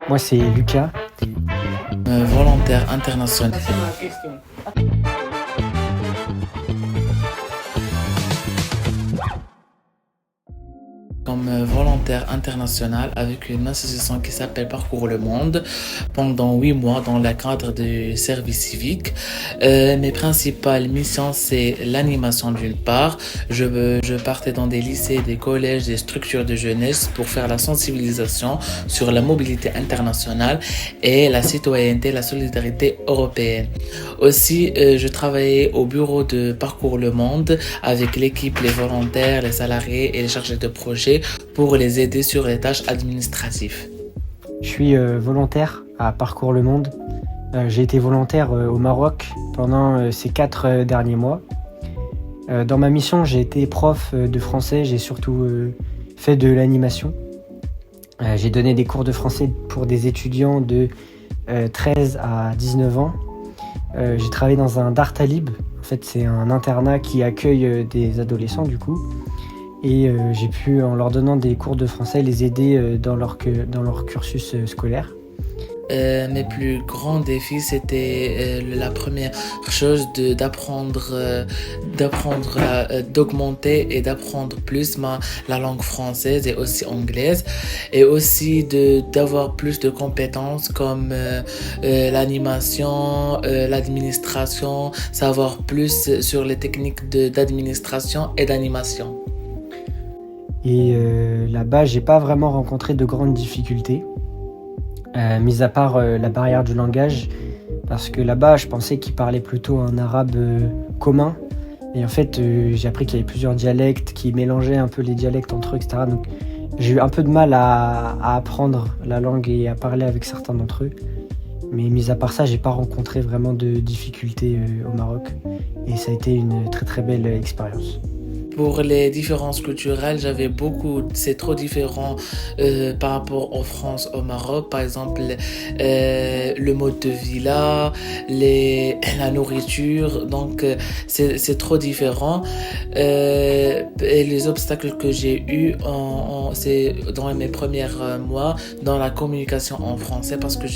Moi, c'est Lucas. Volontaire international. Comme volontaire international avec une association qui s'appelle Parcours le Monde pendant 8 mois dans le cadre du service civique. Mes principales missions, c'est l'animation d'une part. Je partais dans des lycées, des collèges, des structures de jeunesse pour faire la sensibilisation sur la mobilité internationale et la citoyenneté, la solidarité européenne. Aussi, je travaillais au bureau de Parcours le Monde avec l'équipe, les volontaires, les salariés et les chargés de projet pour les aider sur les tâches administratives. Je suis volontaire à Parcours le Monde. J'ai été volontaire au Maroc pendant ces 4 derniers mois. Dans ma mission, j'ai été prof de français. J'ai surtout fait de l'animation. J'ai donné des cours de français pour des étudiants de 13 à 19 ans. J'ai travaillé dans un Dar Talib. En fait, c'est un internat qui accueille des adolescents du coup. Et j'ai pu, en leur donnant des cours de français, les aider dans leur cursus scolaire. Mes plus grands défis, c'était la première chose d'augmenter et d'apprendre plus la langue française et aussi anglaise, et aussi d'avoir plus de compétences comme l'animation, l'administration, savoir plus sur les techniques d'administration et d'animation. Et là-bas, j'ai pas vraiment rencontré de grandes difficultés, mis à part la barrière du langage, parce que là-bas, je pensais qu'ils parlaient plutôt un arabe commun. Et en fait, j'ai appris qu'il y avait plusieurs dialectes, qui mélangeaient un peu les dialectes entre eux, etc. Donc, j'ai eu un peu de mal à apprendre la langue et à parler avec certains d'entre eux. Mais mis à part ça, j'ai pas rencontré vraiment de difficultés au Maroc. Et ça a été une très très belle expérience. Pour les différences culturelles, c'est trop différent par rapport en France, au Maroc. Par exemple, le mode de vie là, la nourriture, donc c'est trop différent. Et les obstacles que j'ai eus, c'est dans mes premiers mois, dans la communication en français, parce que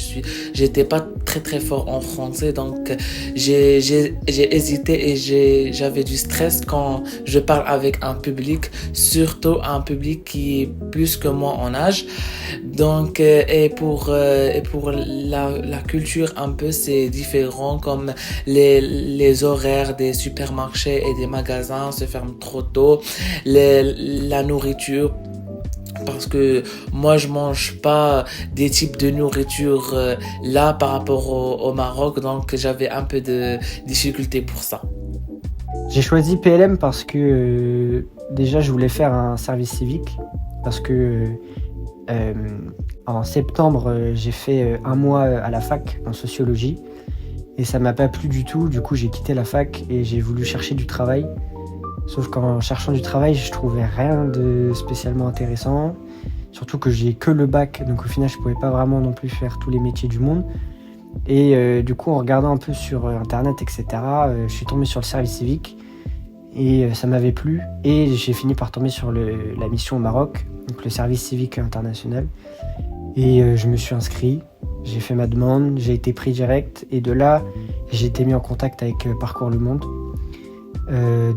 j'étais pas très très fort en français, donc j'ai hésité et j'avais du stress quand je parle avec un public, surtout un public qui est plus que moi en âge. Donc, et pour la culture un peu, c'est différent, comme les horaires des supermarchés et des magasins se ferment trop tôt, la nourriture, parce que moi je mange pas des types de nourriture là par rapport au Maroc, donc j'avais un peu de difficulté pour ça. J'ai choisi PLM parce que déjà je voulais faire un service civique, parce que en septembre j'ai fait un mois à la fac en sociologie et ça m'a pas plu du tout. Du coup j'ai quitté la fac et j'ai voulu chercher du travail, sauf qu'en cherchant du travail je trouvais rien de spécialement intéressant, surtout que j'ai que le bac, donc au final je pouvais pas vraiment non plus faire tous les métiers du monde. Et du coup, en regardant un peu sur internet, etc., je suis tombé sur le service civique et ça m'avait plu. Et j'ai fini par tomber sur la mission au Maroc, donc le service civique international. Et je me suis inscrit, j'ai fait ma demande, j'ai été pris direct. Et de là, j'ai été mis en contact avec Parcours le Monde.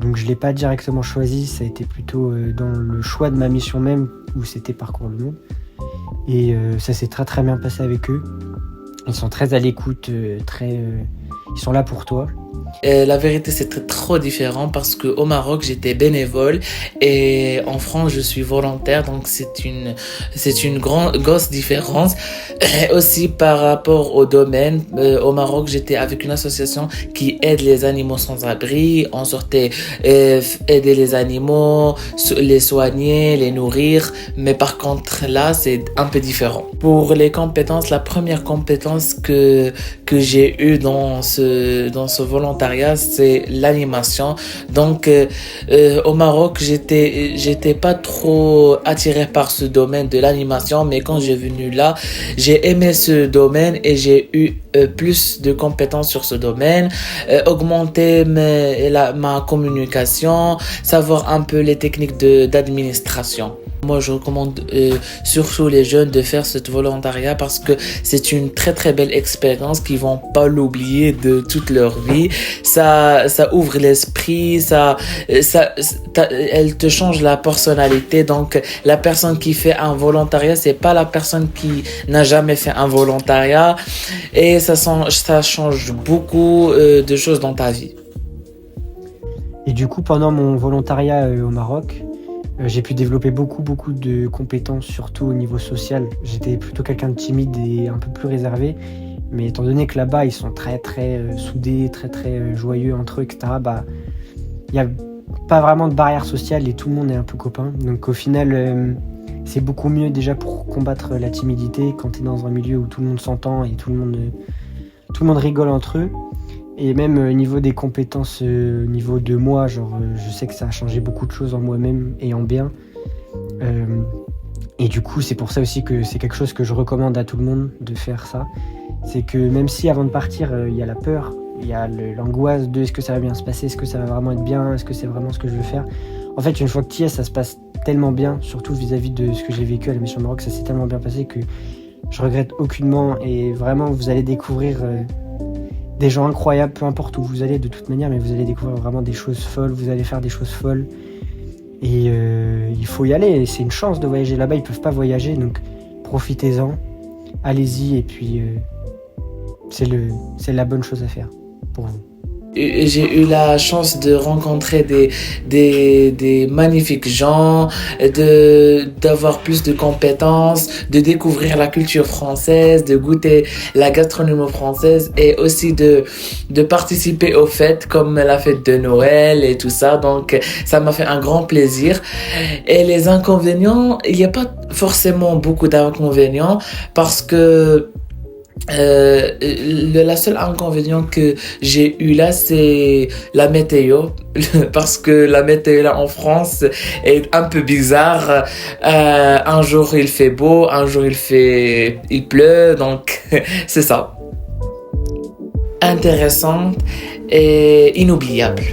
Donc je ne l'ai pas directement choisi, ça a été plutôt dans le choix de ma mission même où c'était Parcours le Monde. Et ça s'est très très bien passé avec eux. Ils sont très à l'écoute, ils sont là pour toi. La vérité, c'était trop différent parce que au Maroc, j'étais bénévole et en France, je suis volontaire, donc c'est une grosse différence. Et aussi par rapport au domaine, au Maroc, j'étais avec une association qui aide les animaux sans abri. On sortait aider les animaux, les soigner, les nourrir. Mais par contre, là, c'est un peu différent. Pour les compétences, la première compétence que j'ai eue dans ce volontariat, c'est l'animation. Donc au Maroc, j'étais pas trop attiré par ce domaine de l'animation, mais quand j'ai venu là, j'ai aimé ce domaine et j'ai eu plus de compétences sur ce domaine, augmenter ma communication, savoir un peu les techniques d'administration. moi je recommande surtout les jeunes de faire ce volontariat parce que c'est une très très belle expérience qu'ils vont pas l'oublier de toute leur vie. Ça ouvre l'esprit, elle te change la personnalité. Donc la personne qui fait un volontariat, c'est pas la personne qui n'a jamais fait un volontariat, et ça change beaucoup de choses dans ta vie. Et du coup, pendant mon volontariat au Maroc, j'ai pu développer beaucoup de compétences, surtout au niveau social. J'étais plutôt quelqu'un de timide et un peu plus réservé, mais étant donné que là-bas, ils sont très soudés, très joyeux entre eux, etc., il n'y a pas vraiment de barrière sociale et tout le monde est un peu copain. Donc au final, c'est beaucoup mieux déjà pour combattre la timidité quand tu es dans un milieu où tout le monde s'entend et tout le monde rigole entre eux. Et même au niveau des compétences, au niveau de moi, je sais que ça a changé beaucoup de choses en moi-même et en bien. Et du coup, c'est pour ça aussi que c'est quelque chose que je recommande à tout le monde de faire ça. C'est que même si avant de partir, il y a la peur, il y a l'angoisse de est-ce que ça va bien se passer, est-ce que ça va vraiment être bien, est-ce que c'est vraiment ce que je veux faire. En fait, une fois que tu y es, ça se passe tellement bien, surtout vis-à-vis de ce que j'ai vécu à la mission Maroc, ça s'est tellement bien passé que je regrette aucunement. Et vraiment, vous allez découvrir des gens incroyables, peu importe où vous allez de toute manière, mais vous allez découvrir vraiment des choses folles, vous allez faire des choses folles. Et il faut y aller, c'est une chance de voyager là-bas, ils peuvent pas voyager, donc profitez-en, allez-y, et puis c'est la bonne chose à faire pour vous. J'ai eu la chance de rencontrer des magnifiques gens, d'avoir plus de compétences, de découvrir la culture française, de goûter la gastronomie française et aussi de participer aux fêtes comme la fête de Noël et tout ça. Donc, ça m'a fait un grand plaisir. Et les inconvénients, il n'y a pas forcément beaucoup d'inconvénients parce que la seule inconvénient que j'ai eu là, c'est la météo, parce que la météo là en France est un peu bizarre. Un jour il fait beau, un jour il pleut, donc c'est ça. Intéressante et inoubliable.